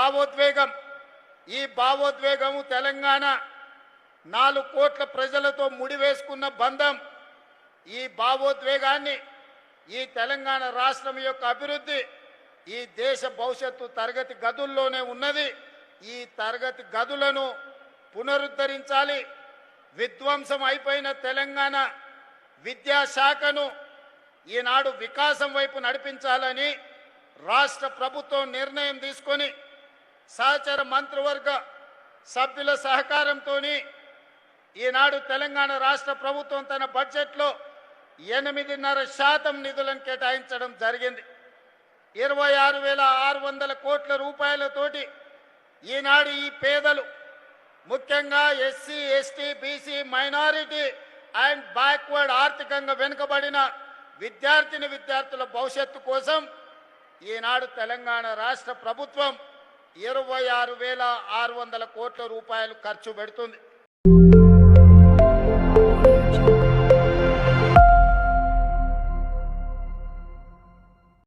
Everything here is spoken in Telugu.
భావోద్వేగం, ఈ భావోద్వేగము తెలంగాణ 4 కోట్ల ప్రజలతో ముడివేసుకున్న బంధం. ఈ భావోద్వేగాన్ని, ఈ తెలంగాణ రాష్ట్రం యొక్క అభివృద్ధి, ఈ దేశ భవిష్యత్తు తరగతి గదుల్లోనే ఉన్నది. ఈ తరగతి గదులను పునరుద్ధరించాలి. విధ్వంసం అయిపోయిన తెలంగాణ విద్యాశాఖను ఈనాడు వికాసం వైపు నడిపించాలని రాష్ట్ర ప్రభుత్వం నిర్ణయం తీసుకొని సహచర మంత్రివర్గ సభ్యుల సహకారంతో ఈనాడు తెలంగాణ రాష్ట్ర ప్రభుత్వం తన బడ్జెట్లో 8.5% నిధులను కేటాయించడం జరిగింది. 26,600 కోట్ల రూపాయలతోటి ఈనాడు ఈ పేదలు, ముఖ్యంగా SC, ST, BC, minority and backward ఆర్థికంగా వెనుకబడిన విద్యార్థుల భవిష్యత్తు కోసం ఈనాడు తెలంగాణ రాష్ట్ర ప్రభుత్వం 26,600 కోట్ల రూపాయలు ఖర్చు పెడుతుంది.